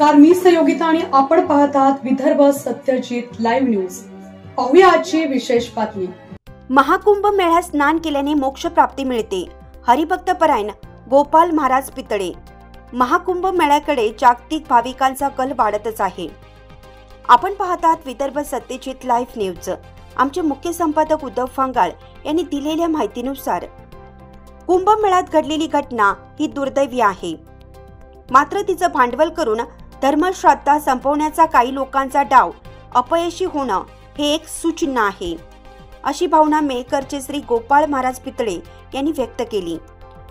नमस्कार, मी सहयोगिता आणि आपण पाहत आहात विदर्भ सत्यजित लाईव्ह न्यूज। पाहूया आजची विशेष बातमी। महाकुंभ मेळ्यात स्नान केल्याने मोक्ष प्राप्ती मिळते। हरिभक्त परायण गोपाल महाराज पितळे। महाकुंभ मेळ्याकडे जागतिक भाविकांचा कल वाढतच आहे। आपण पाहत आहात विदर्भ सत्यजित लाईव्ह न्यूज। आमचे मुख्य संपादक उद्धव फांगाळ यांनी दिलेल्या माहितीनुसार कुंभमेळ्यात घडलेली घटना ही दुर्दैवी आहे। मात्र तिचं भांडवल करून धर्मश्रद्धा संपवण्याचा काही लोकांचा डाव अपयशी होणं हे एक सूचिन्ह आहे, अशी भावना मेहकरचे श्री गोपाळ महाराज पितळे यांनी व्यक्त केली।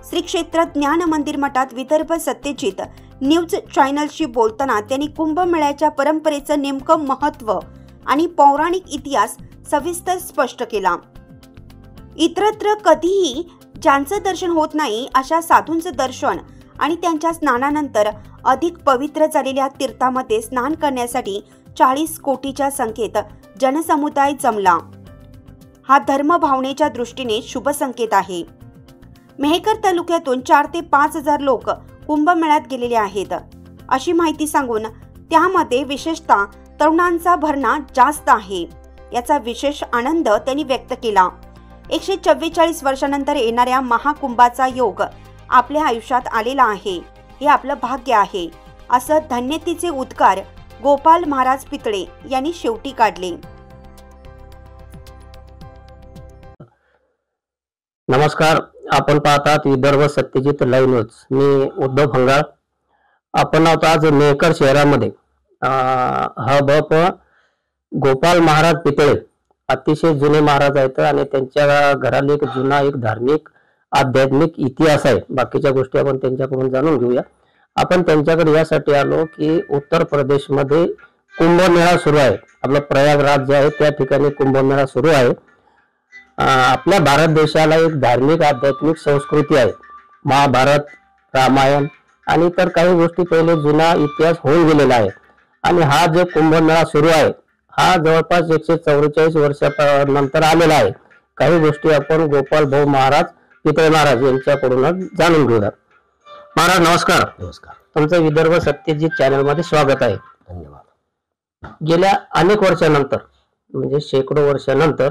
श्री क्षेत्र ज्ञान मंदिर मठात विदर्भ सत्यजित न्यूज चॅनलशी बोलताना त्यांनी कुंभमेळ्याच्या परंपरेचं नेमकं महत्त्व आणि पौराणिक इतिहास सविस्तर स्पष्ट केला। इतरत्र कधीही ज्यांचं दर्शन होत नाही अशा साधूंचं दर्शन आणि त्यांच्या स्नानानंतर अधिक पवित्र झालेल्या तीर्थामध्ये स्नान करण्यासाठी 40 कोटीच्या संख्येत जनसमुदाय जमला। हा धर्म भावनेच्या दृष्टीने शुभ संकेत आहे। मेहकर तालुक्यातून 4 ते 5 हजार लोक कुंभमेळ्यात गेलेले आहेत, अशी माहिती सांगून त्यामध्ये विशेषतः तरुणांचा भरणा जास्त आहे, याचा विशेष आनंद त्यांनी व्यक्त केला। 144 वर्षानंतर येणाऱ्या महाकुंभाचा योग आपल्या आयुष्यात आलेला आहे, हे आपलं भाग्य आहे, असं धन्यतेचे उद्गार गोपाल महाराज पितळे यांनी शेवटी काढले। नमस्कार, आपण पाहतात विदर्भ सत्यजित लाईव्ह न्यूज। मी उद्धव फांगाळ। आपण आहोत आज मेहकर शहरामध्ये। हबप गोपाल महाराज पितळे अतिशय जुने महाराज आहेत आणि त्यांच्या घराला एक जुना एक धार्मिक आध्यात्मिक इतिहास आहे। बाकीच्या गोष्टी आपण त्यांच्याकडून जाणून घेऊया। आपण त्यांच्याकडे यासाठी आलो की उत्तर प्रदेश मध्ये कुंभमेळा सुरू आहे। आपलं प्रयागराज जे आहे त्या ठिकाणी कुंभमेळा सुरू आहे। आपल्या भारत देशाला एक धार्मिक आध्यात्मिक संस्कृती आहे। महाभारत, रामायण आणि इतर काही गोष्टी पहिले जुना इतिहास होऊन गेलेला आहे आणि हा जो कुंभमेळा सुरू आहे हा जवळपास 144 वर्षानंतर आलेला आहे। काही गोष्टी आपण गोपाल भाऊ महाराज पितळे महाराज यांच्याकडून जाणून घेऊया। महाराज नमस्कार। नमस्कार। तुमचं विदर्भ सत्यजित चॅनल मध्ये स्वागत आहे। धन्यवाद। गेल्या अनेक वर्षानंतर म्हणजे शेकडो वर्षानंतर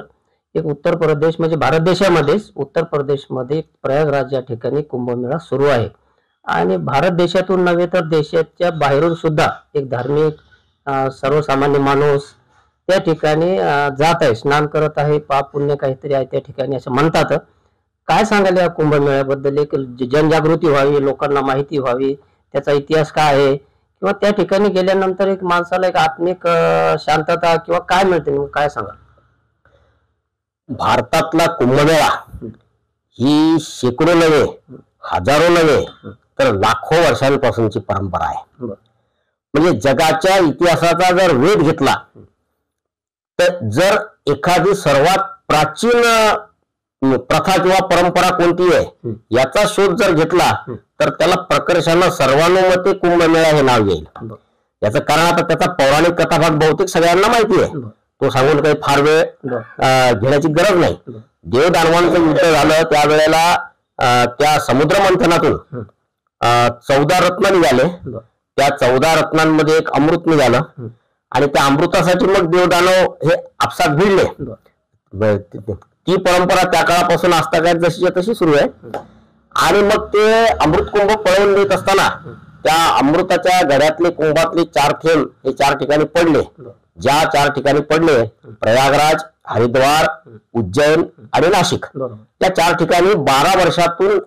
एक उत्तर प्रदेश म्हणजे भारत देशामध्येच उत्तर प्रदेशमध्ये प्रयागराज या ठिकाणी कुंभमेळा सुरू आहे आणि भारत देशातून नव्हे तर देशाच्या बाहेरून सुद्धा एक धार्मिक सर्वसामान्य माणूस त्या ठिकाणी जात आहे, स्नान करत आहे, पाप पुण्य काहीतरी आहे त्या ठिकाणी असं म्हणतात। काय सांगाल या कुंभमेळ्याबद्दल? एक जनजागृती व्हावी, लोकांना माहिती व्हावी, त्याचा इतिहास काय आहे किंवा त्या ठिकाणी गेल्यानंतर एक माणसाला एक आत्मिक शांतता किंवा काय मिळते, काय सांगा? भारतातला कुंभमेळा ही शेकडो नव्हे, हजारो नव्हे तर लाखो वर्षांपासूनची परंपरा आहे। म्हणजे जगाच्या इतिहासाचा जर वेध घेतला तर जर एखादी सर्वात प्राचीन प्रथा किंवा परंपरा कोणती आहे याचा शोध जर घेतला तर त्याला प्रकर्षानं सर्वानुमते कुंभमेळा हे नाव येईल। याचं कारण आता त्याचा पौराणिक कथाभाग बहुतेक सगळ्यांना माहिती आहे, तो सांगून काही फार वेळ घेण्याची गरज नाही। देवदानवांचं युद्ध झालं त्यावेळेला त्या समुद्र मंथनातून 14 रत्न निघाले। त्या 14 रत्नांमध्ये एक अमृत निघालं आणि त्या अमृतासाठी मग देवदानव हे आपसात भिडले। ती परंपरा त्या काळापासून आजतागायत जशीच्या तशी सुरू आहे आणि मग ते अमृत कुंभ पळवून देत असताना त्या अमृताच्या गड्यातले कुंभातले 4 थेंब हे 4 ठिकाणी पडले। ज्या 4 ठिकाणी पडले प्रयागराज, हरिद्वार, उज्जैन आणि नाशिक, या 4 ठिकाणी 12 वर्षातून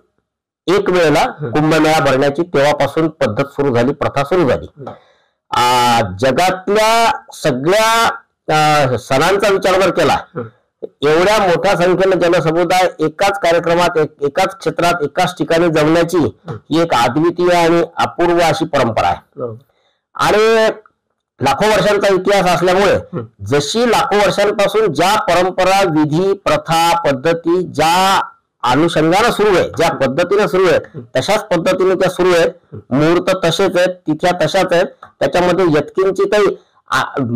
एक वेळेला कुंभमेळा भरण्याची तेव्हापासून पद्धत सुरू झाली, प्रथा सुरू झाली। जगातल्या सगळ्या सणांचा विचार जर केला, एवढ्या मोठ्या संख्येने जनसमुदाय एकाच कार्यक्रमात एकाच क्षेत्रात एकाच ठिकाणी जमण्याची ही एक अद्वितीय आणि अपूर्व अशी परंपरा आहे आणि लाखो वर्षांचा इतिहास असल्यामुळे जशी लाखो वर्षांपासून ज्या परंपरा, विधी, प्रथा, पद्धती ज्या अनुषंगाने सुरू आहे, ज्या पद्धतीने सुरू आहे तशाच पद्धतीने त्या सुरू आहेत। मुहूर्त तसेच आहेत, तिथ्या तशाच आहेत, त्याच्यामध्ये यत्किंचितही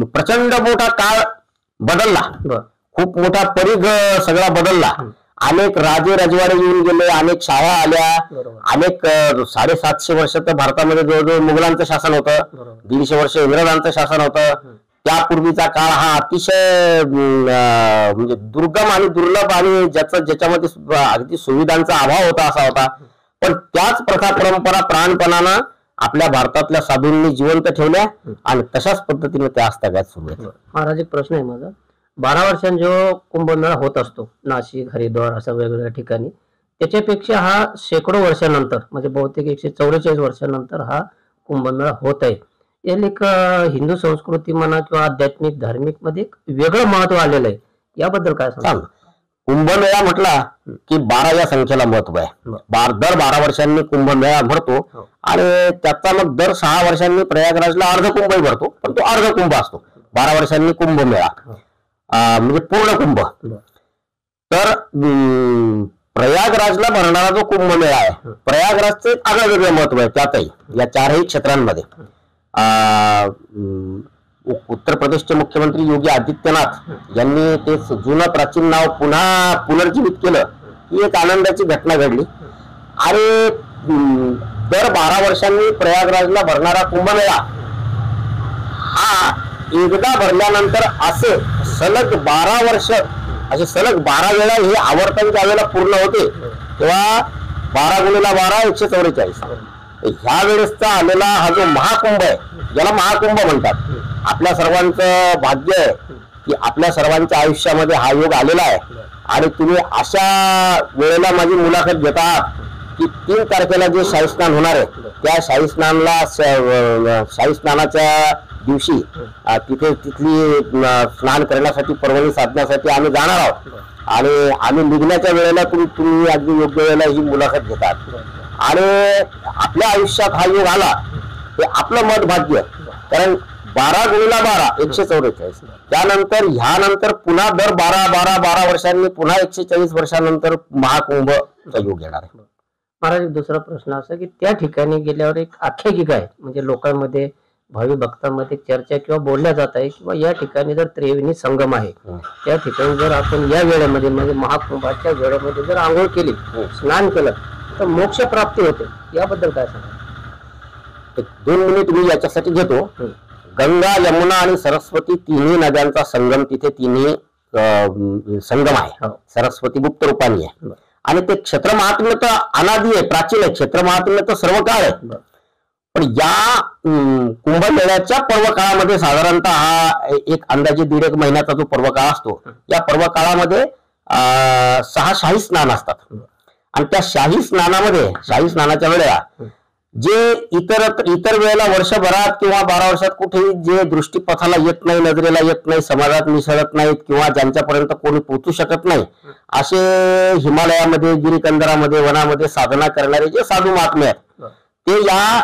प्रचंड मोठा काळ बदलला, खूप मोठा परिघ सगळा बदलला अनेक राजे रजवाडे येऊन गेले, अनेक शाळा आल्या, अनेक 750 वर्ष तर भारतामध्ये जवळजवळ मुघलांचं शासन होतं, 150 वर्ष इंग्रजांचं शासन होतं. त्यापूर्वीचा काळ हा अतिशय म्हणजे दुर्गम आणि दुर्लभ आणि ज्याच्यामध्ये अगदी सुविधांचा अभाव होता असा होता. पण त्याच प्रथा परंपरा प्राणपणानं आपल्या भारतातल्या साधूंनी जिवंत ठेवल्या आणि तशाच पद्धतीने त्या आजतागायत सुरू आहेत. महाराज एक प्रश्न आहे माझा. 12 वर्षांनी जो कुंभमेळा होत असतो नाशिक, हरिद्वार अशा वेगवेगळ्या ठिकाणी, त्याच्यापेक्षा हा शेकडो वर्षानंतर म्हणजे बहुतेक 144 वर्षानंतर हा कुंभमेळा होत आहे. याला एक हिंदू संस्कृती म्हणा किंवा आध्यात्मिक धार्मिक मध्ये एक वेगळं महत्व आलेलं आहे, याबद्दल काय सांगा? कुंभमेळा म्हटला की 12 या संख्येला महत्व आहे. दर 12 वर्षांनी कुंभमेळा भरतो आणि त्याचा मग दर 6 वर्षांनी प्रयागराजला अर्धकुंभही भरतो, पण तो अर्धकुंभ असतो. 12 वर्षांनी कुंभमेळा म्हणजे पूर्ण कुंभ. तर प्रयागराजला भरणारा जो कुंभमेळा आहे, प्रयागराजचं एक आगळं वेगळं महत्व आहे. त्यातही या 4ही क्षेत्रांमध्ये उत्तर प्रदेशचे मुख्यमंत्री योगी आदित्यनाथ यांनी ते जुनं प्राचीन नाव पुन्हा पुनर्जीवित केलं. ही एक आनंदाची घटना घडली. आणि दर 12 वर्षांनी प्रयागराजला भरणारा कुंभमेळा हा एकदा भरल्यानंतर असे सलग 12 वर्ष, असे सलग 12 वेळा हे आवर्तन ज्या वेळेला पूर्ण होते तेव्हा 12 गुणिले 12 144. ह्या वेळेसचा आलेला हा जो महाकुंभ आहे, ज्याला महाकुंभ म्हणतात, आपल्या सर्वांचं भाग्य आहे की आपल्या सर्वांच्या आयुष्यामध्ये हा योग आलेला आहे. आणि तुम्ही अशा वेळेला माझी मुलाखत घेत आहात की 3 तारखेला जे शाही स्नान होणार आहे, त्या शाही स्नानाच्या दिवशी तिथली स्नान करण्यासाठी, पर्वणी साधण्यासाठी आम्ही जाणार आहोत. आणि आम्ही निघण्याच्या वेळेला तुम्ही अगदी योग्य वेळेला ही मुलाखत घेतात. आणि आपल्या आयुष्यात हा योग आला हे आपलं मत भाग्य. कारण 12 गुणिले 12 144. त्यानंतर ह्यानंतर पुन्हा दर 12 वर्षांनी पुन्हा 140 वर्षानंतर महाकुंभचा योग येणार आहे. महाराज दुसरा प्रश्न असा की त्या ठिकाणी गेल्यावर एक आख्यायिका आहे, म्हणजे लोकांमध्ये भावी भक्तांमध्ये चर्चा किंवा बोलल्या जात आहे किंवा या ठिकाणी जर त्रिवेणी संगम आहे, त्या ठिकाणी जर आपण या वेळेमध्ये म्हणजे महाकुंभाच्या वेळेमध्ये जर आंघोळ केली, स्नान केलं तर मोक्ष प्राप्ती होते, याबद्दल काय सांगा? 2 मिनिट मी याच्यासाठी घेतो. गंगा, यमुना आणि सरस्वती तिन्ही नद्यांचा संगम तिथे तिन्ही संगम आहे. सरस्वती गुप्त रूपानी आहे आणि ते क्षेत्र महात्म्य तर अनादी आहे, प्राचीन आहे. क्षेत्र महात्म्य तर सर्व काळ आहे. पण या कुंभमेळ्याच्या पर्व काळामध्ये साधारणतः हा एक अंदाजे 1.5 महिन्याचा जो पर्व काळ असतो, या पर्व काळामध्ये 6 शाही स्नान असतात. आणि त्या शाही स्नानाच्या वेळेला जे इतर वेळेला वर्षभरात किंवा 12 वर्षात कुठेही जे दृष्टीपथाला येत नाही, नजरेला येत नाही, समाजात मिसळत नाहीत किंवा ज्यांच्यापर्यंत कोणी पोहोचू शकत नाही, असे हिमालयामध्ये, गिरीकंदरामध्ये, वनामध्ये साधना करणारे जे साधू महात्मे आहेत, ते या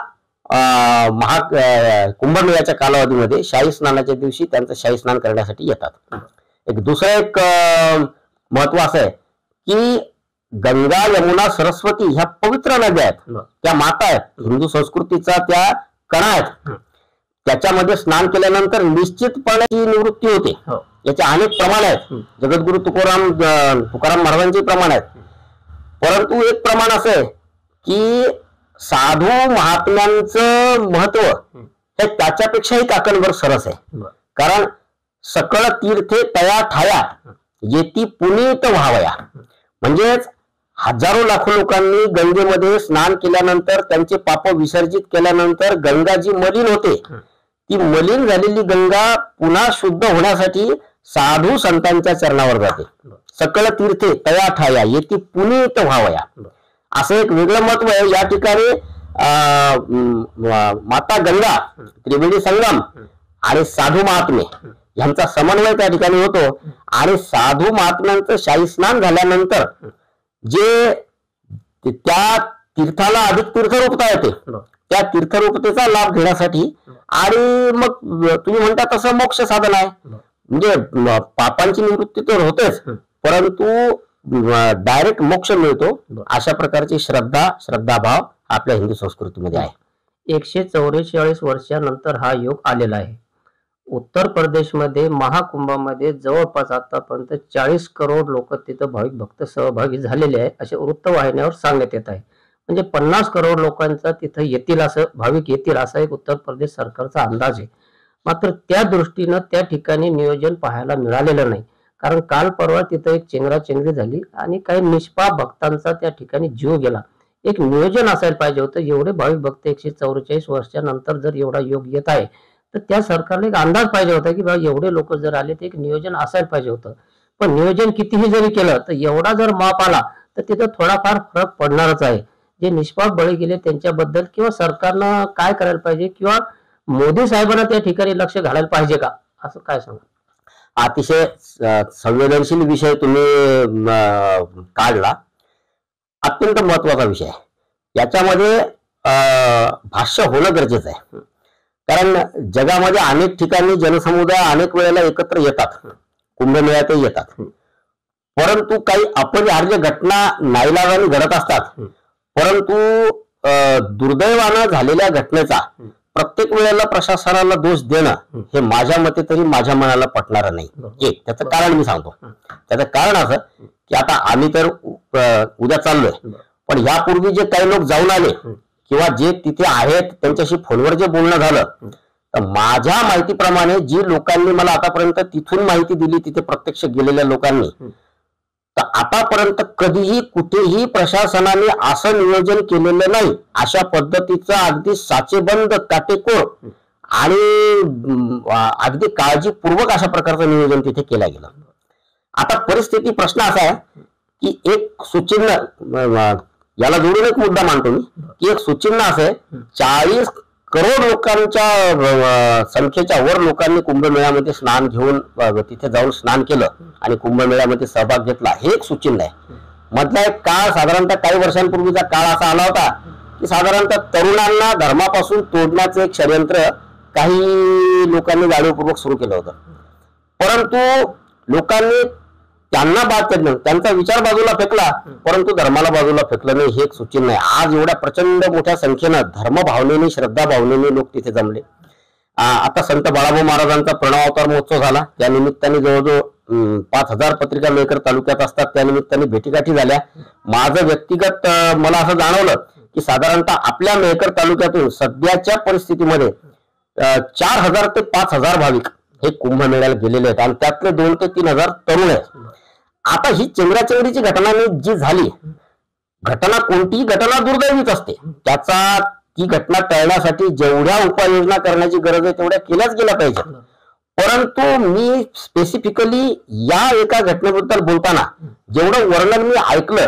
कुंभमेळ्याच्या कालावधीमध्ये शाही स्नानाच्या दिवशी त्यांचं शाही स्नान करण्यासाठी येतात. दुसरं महत्व असं आहे की गंगा, यमुना, सरस्वती ह्या पवित्र नद्या आहेत, त्या माता आहेत, हिंदू संस्कृतीचा त्या कणा आहेत. त्याच्यामध्ये स्नान केल्यानंतर निश्चितपणे निवृत्ती होते. याचे अनेक प्रमाण आहेत, जगद्गुरु तुकाराम महाराजांचे प्रमाण आहेत. परंतु एक प्रमाण असं आहे की साधू महात्म्यांचं महत्व हे त्याच्यापेक्षाही काकणभर सरस आहे. कारण सकळ तीर्थे तया ठाया येती पुनीत व्हावया. म्हणजेच हजारो लाखो लोकांनी गंगेमध्ये स्नान केल्यानंतर, त्यांचे पाप विसर्जित केल्यानंतर गंगा जी मलिन होते, ती मलिन झालेली गंगा पुन्हा शुद्ध होण्यासाठी साधू संतांच्या चरणावर जाते. सकळ तीर्थे तया ठाया येती पुनीत व्हावया, असं एक वेगळं महत्व आहे. या ठिकाणी माता गंगा, त्रिवेणी संगम आणि साधू महात्मे यांचा समन्वय त्या ठिकाणी होतो. आणि साधू महात्म्यांचं शाही स्नान झाल्यानंतर जे त्या तीर्थाला अधिक तीर्थरूपता येते, त्या तीर्थरूपतेचा लाभ घेण्यासाठी आणि मग तुम्ही म्हणता तसं मोक्ष साधन आहे. म्हणजे पापांची निवृत्ती तर होतेच, परंतु डायरेक्ट मोक्ष मिळतो. अशा प्रकारची श्रद्धाभाव आपल्या हिंदू संस्कृतीमध्ये आहे. 144 वर्षानंतर हा योग आलेला आहे. उत्तर प्रदेशमध्ये महाकुंभामध्ये जवळपास आतापर्यंत 40 करोड लोक तिथं भाविक भक्त सहभागी झालेले आहे असे वृत्तवाहिन्यावर सांगण्यात येत आहे. म्हणजे 50 करोड लोकांचा तिथं येतील, असं भाविक येतील असा एक उत्तर प्रदेश सरकारचा अंदाज आहे. मात्र त्या दृष्टीनं त्या ठिकाणी नियोजन पाहायला मिळालेलं नाही. कारण काल परवा तिथं एक चेंगराचेंगरी झाली आणि काही निष्पाप भक्तांचा त्या ठिकाणी जीव गेला. एक नियोजन असायला पाहिजे होतं. एवढे भाविक भक्त 144 वर्षानंतर जर एवढा योग येत आहे तर त्या सरकारला एक अंदाज पाहिजे होता की बाबा एवढे लोक जर आले तर एक नियोजन असायला पाहिजे होतं. पण नियोजन कितीही जरी केलं तर एवढा जर माप आला तर तिथं थोडाफार फरक पडणारच आहे. जे निष्पाप बळी गेले त्यांच्याबद्दल किंवा सरकारनं काय करायला पाहिजे किंवा मोदी साहेबांना त्या ठिकाणी लक्ष घालायला पाहिजे का, असं काय सांगा? अतिशय संवेदनशील विषय तुम्ही काढला. अत्यंत महत्वाचा विषय आहे. याच्यामध्ये भाष्य होणं गरजेचं आहे. कारण जगामध्ये अनेक ठिकाणी जनसमुदाय अनेक वेळेला एकत्र येतात, कुंभमेळ्यातही येतात. परंतु काही अपरिहार्य घटना नाईलाजाने घडत असतात. परंतु दुर्दैवानं झालेल्या घटनेचा प्रत्येक वेळेला प्रशासनाला दोष देणं हे माझ्या मते तरी माझ्या मनाला पटणार नाही. एक त्याचं कारण मी सांगतो. त्याचं कारण असं की आता आम्ही तर उद्या चाललोय, पण यापूर्वी जे काही लोक जाऊन आले किंवा जे तिथे आहेत त्यांच्याशी फोनवर जे बोलणं झालं, तर माझ्या माहितीप्रमाणे जी लोकांनी मला आतापर्यंत तिथून माहिती दिली, तिथे प्रत्यक्ष गेलेल्या लोकांनी, तर आतापर्यंत कधीही कुठेही प्रशासनाने असं नियोजन केलेलं नाही. अशा पद्धतीचं अगदी साचेबंद, काटेकोर आणि अगदी काळजीपूर्वक अशा प्रकारचं नियोजन तिथे केलं गेलं. आता परिस्थिती प्रश्न असा आहे की एक सुचिन्ह, याला जोडून एक मुद्दा मांडतो मी, की एक सुचिन्ह असं आहे, 40 करोड लोकांच्या संख्येच्या वर लोकांनी कुंभमेळ्यामध्ये स्नान घेऊन तिथे जाऊन स्नान केलं आणि कुंभमेळ्यामध्ये सहभाग घेतला, हे एक सूचिन्ह आहे. मधला एक काळ, साधारणतः काही वर्षांपूर्वीचा काळ असा आला होता की साधारणतः तरुणांना धर्मापासून तोडण्याचं एक षडयंत्र काही लोकांनी जाणीवपूर्वक सुरू केलं होतं. परंतु लोकांनी त्यांचा विचार बाजूला फेकला, परंतु धर्माला बाजूला फेकलं नाही, हे एक सूचिन्ह आहे. आज एवढ्या प्रचंड मोठ्या संख्येनं धर्मभावनेने, श्रद्धा भावनेने लोक तिथे जमले. आता संत बाळाभाऊ महाराजांचा प्रणवावतार महोत्सव झाला. त्या निमित्ताने जवळजवळ 5000 पत्रिका मेकर तालुक्यात असतात, त्या निमित्ताने भेटीगाठी झाल्या. माझं व्यक्तिगत मला असं जाणवलं की साधारणतः आपल्या मेकर तालुक्यातून सध्याच्या परिस्थितीमध्ये 4000 ते 5000 भाविक हे कुंभमेळ्याला गेलेले आहेत आणि त्यातले 2 ते 3000 तरुण आहेत. आता ही चेंगराचेंगरीची घटना जी झाली, घटना कोणतीही घटना दुर्दैवीच असते. ती घटना टाळण्यासाठी जेवढ्या उपाययोजना करण्याची गरज आहे तेवढ्या केल्याच गेल्या पाहिजे. परंतु मी स्पेसिफिकली या एका घटनेबद्दल बोलताना जेवढं वर्णन मी ऐकलं,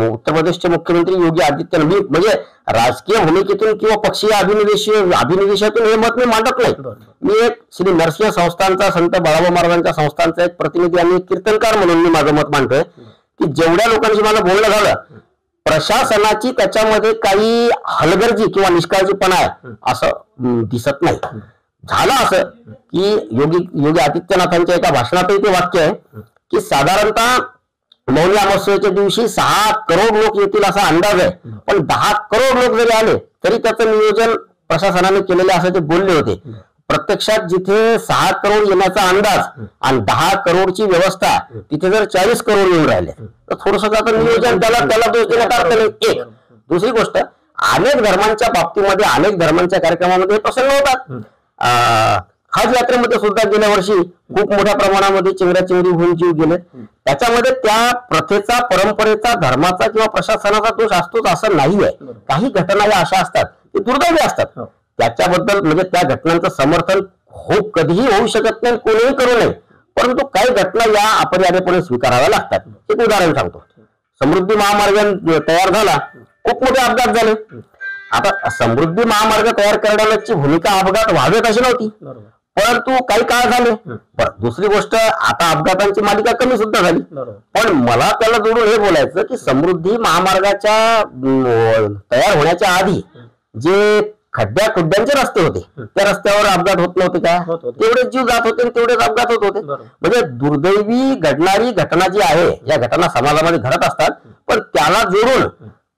उत्तर प्रदेशचे मुख्यमंत्री योगी आदित्यनाथ, मी म्हणजे राजकीय भूमिकेतून किंवा पक्षीय अभिनिवेशातून हे मत मी मांडत नाही. मी एक श्री नरसिंह संस्थानचा, संत बाळाभाऊ महाराजांच्या संस्थानचा एक प्रतिनिधी आणि कीर्तनकार म्हणून मी माझं मत मांडतोय की जेवढ्या लोकांशी मला बोलणं झालं, प्रशासनाची त्याच्यामध्ये काही हलगर्जी किंवा निष्काळजीपणा आहे असं दिसत नाही. झालं असं की योगी आदित्यनाथांच्या एका भाषणातही ते वाक्य आहे की साधारणतः मौनी अमावस्येच्या दिवशी 6 करोड लोक येतील असा अंदाज आहे, पण 10 करोड लोक जरी आले तरी त्याचं नियोजन प्रशासनाने केलेले असं ते बोलले होते. प्रत्यक्षात जिथे 6 करोड येण्याचा अंदाज आणि 10 करोडची व्यवस्था, तिथे जर 40 करोड येऊन राहिले तर थोडंसं आता नियोजन त्याला दोष देण्यात अर्थ नाही. एक दुसरी गोष्ट, अनेक धर्मांच्या बाबतीमध्ये, अनेक धर्मांच्या कार्यक्रमामध्ये हे प्रसंग होतात. हज यात्रेमध्ये सुद्धा गेल्या वर्षी खूप मोठ्या प्रमाणामध्ये चेंगराचेंगरी होऊन जीव गेले. त्याच्यामध्ये त्या प्रथेचा, परंपरेचा, धर्माचा किंवा प्रशासनाचा दोष असतोच असं नाहीये. काही घटना या अशा असतात की दुर्दैवी असतात. त्याच्याबद्दल म्हणजे त्या घटनांचं समर्थन कधीही होऊ शकत नाही, कोणीही करू नये. परंतु काही घटना या अपरिहार्यपणे स्वीकाराव्या लागतात. एक उदाहरण सांगतो. समृद्धी महामार्ग तयार झाला, खूप मोठे अपघात झाले. आता समृद्धी महामार्ग तयार करण्याची भूमिका अपघात व्हावेत अशी नव्हती, परंतु काही काळ झाले. दुसरी गोष्ट, आता अपघातांची मालिका कमी सुद्धा झाली. पण मला त्याला जोडून हे बोलायचं की समृद्धी महामार्गाच्या तयार होण्याच्या आधी जे खड्ड्यांचे रस्ते होते, त्या रस्त्यावर अपघात होत नव्हते का? तेवढेच जीव जात होते, तेवढेच अपघात होत होते. म्हणजे दुर्दैवी घडणारी घटना जी आहे, या घटना समाजामध्ये घडत असतात, पण त्याला जोडून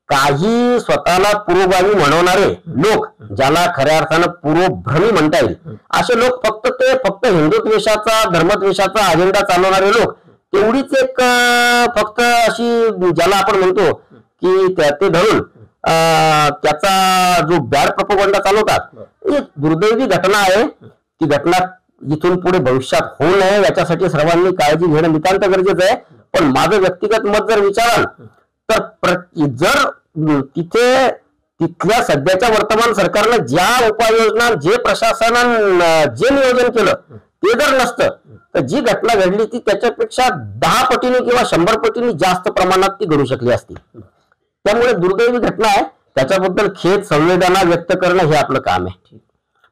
काही स्वतःला पुरोगामी म्हणवणारे लोक, ज्याला खऱ्या अर्थानं पुरोभ्रमी म्हणता येईल, असे लोक फक्त हिंदुत्वेषाचा धर्मद्वेषाचा अजेंडा चालवणारे लोक, तेवढीच एक फक्त अशी ज्याला आपण म्हणतो की ते धरून त्याचा जो बॅड प्रोपगंडा चालवतात, ही दुर्दैवी घटना आहे. ती घटना इथून पुढे भविष्यात होऊ नये याच्यासाठी सर्वांनी काळजी घेणं नितांत गरजेचं आहे. पण माझं व्यक्तिगत मत जर विचाराल तर जर तिथल्या सध्याच्या वर्तमान सरकारनं ज्या उपाययोजना, जे प्रशासनानं जे नियोजन केलं ते जर नसतं तर जी घटना घडली ती त्याच्यापेक्षा 10 पटीने किंवा 100 पटीने जास्त प्रमाणात ती घडू शकली असती. त्यामुळे दुर्दैवी घटना आहे, त्याच्याबद्दल खेद संवेदना व्यक्त करणं हे आपलं काम आहे.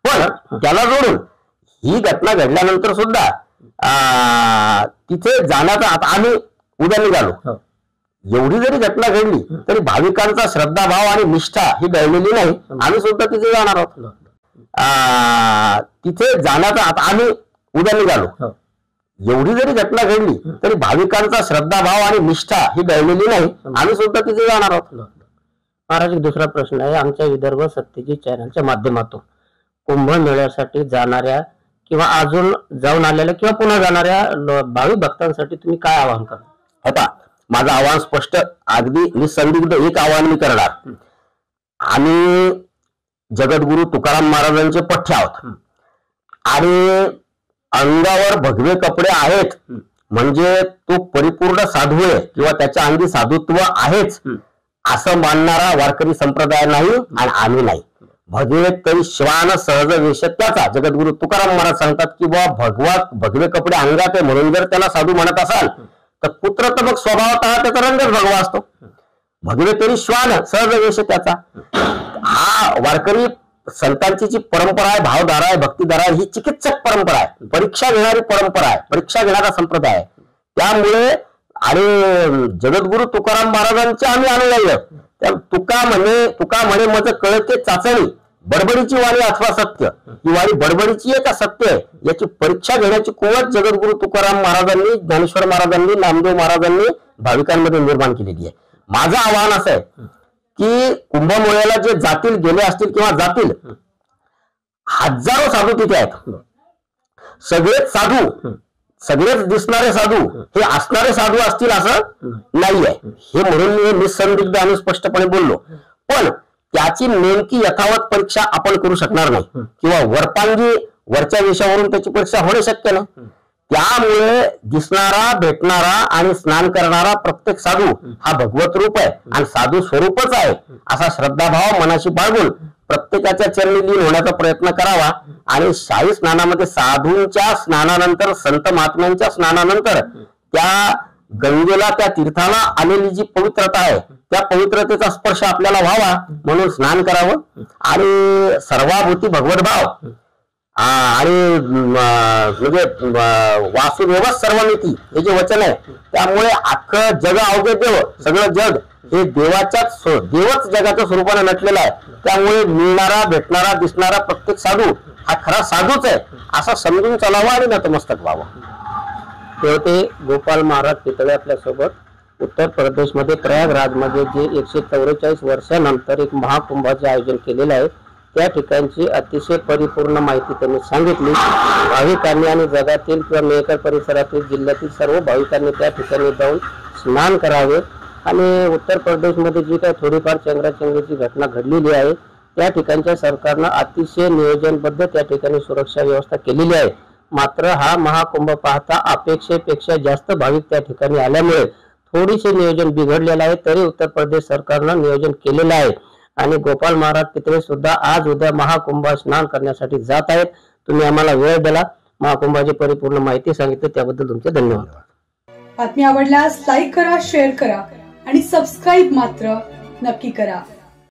पण त्याला जोडून ही घटना घडल्यानंतर सुद्धा तिथे जाण्याचा, आता आम्ही उद्या निघालो, एवढी जरी घटना घडली तरी भाविकांचा श्रद्धाभाव आणि निष्ठा ही दळलेली नाही. आम्ही सुद्धा तिथे जाणार आहोत. तिथे जाण्याचा, आता आम्ही उद्या निघालो, एवढी जरी घटना घडली तरी भाविकांचा श्रद्धाभाव आणि निष्ठा ही दळलेली नाही. आम्ही सुद्धा तिथे जाणार आहोत. महाराज, एक दुसरा प्रश्न आहे. आमच्या विदर्भ सत्यजित चॅनलच्या माध्यमातून कुंभमेळ्यासाठी जाणाऱ्या किंवा अजून जाऊन आलेल्या किंवा पुन्हा जाणाऱ्या भाविक भक्तांसाठी तुम्ही काय आवाहन करता? होता माझं आव्हान स्पष्ट, अगदी निसंदिग्ध एक आव्हान मी करणार. आम्ही जगद्गुरु तुकाराम महाराजांचे पठ्य आहोत आणि अंगावर भगवे कपडे आहेत म्हणजे तो परिपूर्ण साधू आहे किंवा त्याच्या अंगी साधुत्व आहेच असं मानणारा वारकरी संप्रदाय नाही आणि आम्ही नाही. भगवे तरी श्वान सहज वेश त्याचा. जगद्गुरु तुकाराम महाराज सांगतात की भगवे कपडे अंगात आहे म्हणून जर त्याला साधू म्हणत असाल तर पुत्र तर मग स्वभावतः त्याचा रंगच भगवा असतो. भगवे तरी श्वान सहज वेश त्याचा. हा वारकरी संतांची जी परंपरा आहे, भावधारा आहे, भक्तिधारा आहे, ही चिकित्सक परंपरा आहे, परीक्षा घेणारी परंपरा आहे, परीक्षा घेणारा संप्रदाय आहे. त्यामुळे आणि जगद्गुरु तुकाराम महाराजांचे आम्ही अनुयायी आहोत. तुका म्हणे मज कळते चाचणी, बडबडीची वाणी अथवा सत्य, ही वाणी बडबडीची आहे का सत्य आहे याची परीक्षा घेण्याची कुवत जगद्गुरु तुकाराम महाराजांनी, ज्ञानेश्वर महाराजांनी, नामदेव महाराजांनी भाविकांमध्ये निर्माण केलेली आहे. माझं आव्हान असं आहे की कुंभमेळ्याला जे जातील, गेले असतील किंवा जातील, हजारो साधू तिथे आहेत. सगळेच साधू, सगळेच दिसणारे साधू हे असणारे साधू असतील असं नाहीये. हे म्हणून मी निसंदिग्ध आणि स्पष्टपणे बोललो. पण त्याची नेमकी यथावत परीक्षा आपण करू शकणार नाही किंवा वरपांगी वरच्या वेशावरून त्याची परीक्षा होणे शक्य नाही. त्यामुळे दिसणारा, भेटणारा आणि स्नान करणारा प्रत्येक साधू हा भगवत रूप आहे आणि साधू स्वरूपच आहे असा श्रद्धाभाव मनाशी बाळगून प्रत्येकाच्या चरणी लीन होण्याचा प्रयत्न करावा. आणि शाही स्नानामध्ये साधूंच्या स्नानानंतर, संत महात्म्यांच्या स्नानानंतर त्या गंगेला, त्या तीर्थाला आलेली जी पवित्रता आहे त्या पवित्रतेचा स्पर्श आपल्याला व्हावा म्हणून स्नान करावं. आणि सर्वाभूती भगवत भाव आणि म्हणजे वासुदेव सर्वमिती हे जे वचन आहे, त्यामुळे अख्खं जग अवघे देव, सगळं जग हे देवच जगाच्या स्वरूपाने नटलेला आहे. त्यामुळे मिळणारा, भेटणारा, दिसणारा प्रत्येक साधू हा खरा साधूच आहे असं समजून चालावं आणि नतमस्तक व्हावं. ते गोपाल महाराज पितळे आपल्यासोबत उत्तर प्रदेशमध्ये प्रयागराजमध्ये जे 144 वर्षानंतर एक महाकुंभाचे आयोजन केलेलं आहे त्या ठिकाणची अतिशय परिपूर्ण माहिती त्यांनी सांगितली. भाविकांनी आणि जगातील किंवा मेहकर परिसरातील जिल्ह्यातील सर्व भाविकांनी त्या ठिकाणी जाऊन स्नान करावे. आणि उत्तर प्रदेशमध्ये जी काही थोडीफार चंगराचंगीची घटना घडलेली आहे त्या ठिकाणच्या सरकारनं अतिशय नियोजनबद्ध त्या ठिकाणी सुरक्षा व्यवस्था केलेली आहे. मात्र हा महाकुंभ पाहता अपेक्षेपेक्षा जास्त भाविक त्या ठिकाणी आल्यामुळे थोडीसे नियोजन बिघडलेलं आहे. तरी उत्तर प्रदेश सरकारनं नियोजन केलेलं आहे आणि गोपाल महाराज पितळे सुद्धा आज उद्या महाकुंभ स्नान करण्यासाठी जात आहेत. तुम्ही आम्हाला वेळ दिला, महाकुंभाची परिपूर्ण माहिती सांगितली त्याबद्दल तुमचे धन्यवाद. बातमी आवडल्यास लाईक करा, शेअर करा आणि सबस्क्राईब मात्र नक्की करा.